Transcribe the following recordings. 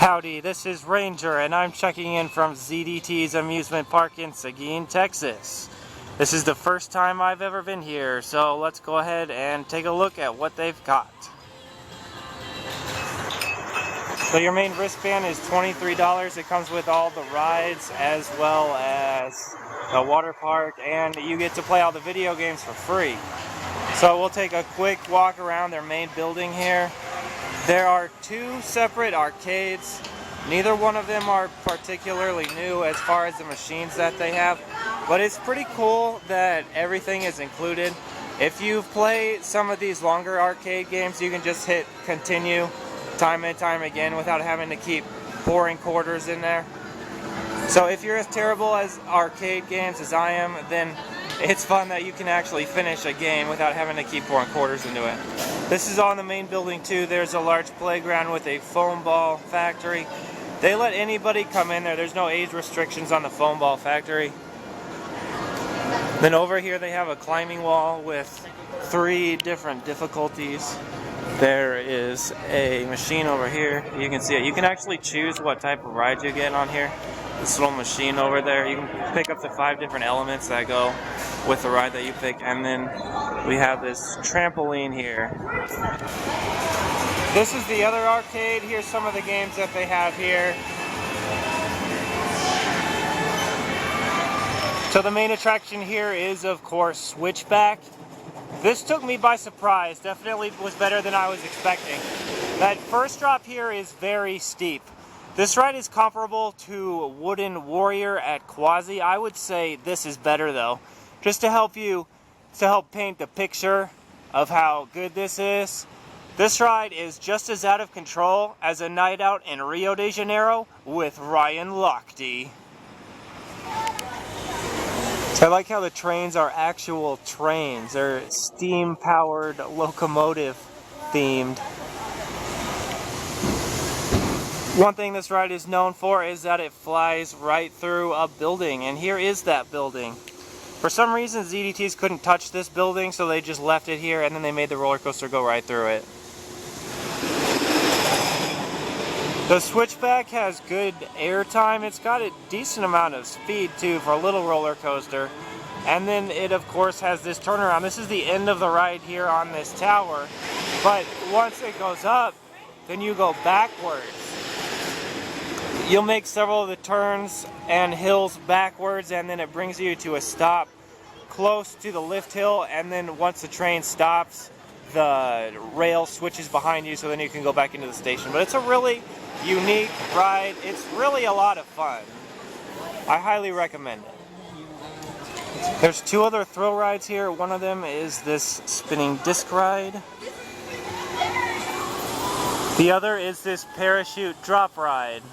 Howdy, this is Ranger, and I'm checking in from ZDTs Amusement Park in Seguin, Texas. This is the first time I've ever been here, so let's go ahead and take a look at what they've got. So your main wristband is $23. It comes with all the rides as well as the water park, and you get to play all the video games for free. So we'll take a quick walk around their main building here. There are two separate arcades. Neither one of them are particularly new as far as the machines that they have, but it's pretty cool that everything is included. If you play some of these longer arcade games, you can just hit continue time and time again without having to keep pouring quarters in there. So if you're as terrible as arcade games as I am, then it's fun that you can actually finish a game without having to keep pouring quarters into it. This is on the main building too. There's a large playground with a foam ball factory. They let anybody come in there. There's no age restrictions on the foam ball factory. Then over here they have a climbing wall with 3 different difficulties. There is a machine over here. You can see it. You can actually choose what type of ride you get on here. This little machine over there, you can pick up the 5 different elements that go with the ride that you pick, and then we have this trampoline here. This is the other arcade. Here's some of the games that they have here. So the main attraction here is, of course, Switchback. This took me by surprise. Definitely was better than I was expecting. That first drop here is very steep. This ride is comparable to Wooden Warrior at Quasi. I would say this is better though. Just to help paint the picture of how good this is. This ride is just as out of control as a night out in Rio de Janeiro with Ryan Lochte. So I like how the trains are actual trains. They're steam-powered, locomotive themed. One thing this ride is known for is that it flies right through a building, and here is that building. For some reason ZDTs couldn't touch this building, so they just left it here and then they made the roller coaster go right through it. The Switchback has good air time. It's got a decent amount of speed too for a little roller coaster. And then it of course has this turnaround. This is the end of the ride here on this tower, but once it goes up, then you go backwards. You'll make several of the turns and hills backwards, and then it brings you to a stop close to the lift hill, and then once the train stops, the rail switches behind you, so then you can go back into the station. But it's a really unique ride. It's really a lot of fun. I highly recommend it. There's 2 other thrill rides here. One of them is this spinning disc ride. The other is this parachute drop ride.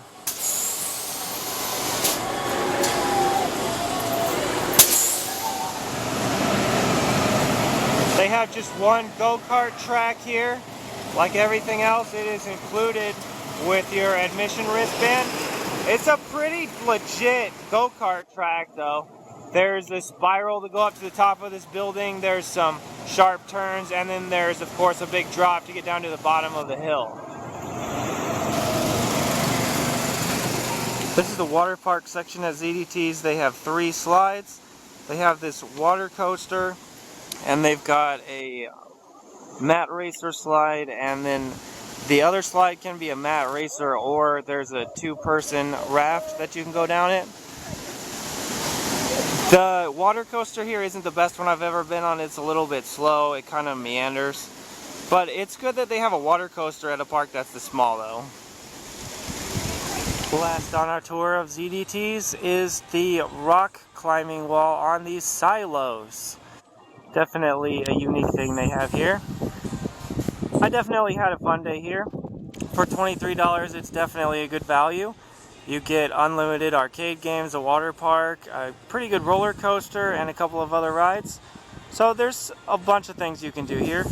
They have just one go-kart track here. Like everything else, it is included with your admission wristband. It's a pretty legit go-kart track though. There's a spiral to go up to the top of this building. There's some sharp turns, and then there's of course a big drop to get down to the bottom of the hill. This is the water park section at ZDTs. They have 3 slides. They have this water coaster, and they've got a mat racer slide, and then the other slide can be a mat racer, or there's a 2-person raft that you can go down it. The water coaster here isn't the best one I've ever been on. It's a little bit slow. It kind of meanders. But it's good that they have a water coaster at a park that's this small though. Last on our tour of ZDTs is the rock climbing wall on these silos. Definitely a unique thing they have here. I definitely had a fun day here. For $23, it's definitely a good value. You get unlimited arcade games, a water park, a pretty good roller coaster, and a couple of other rides. So there's a bunch of things you can do here.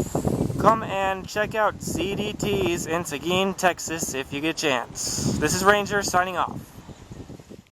Come and check out ZDTs in Seguin, Texas if you get a chance. This is Ranger signing off.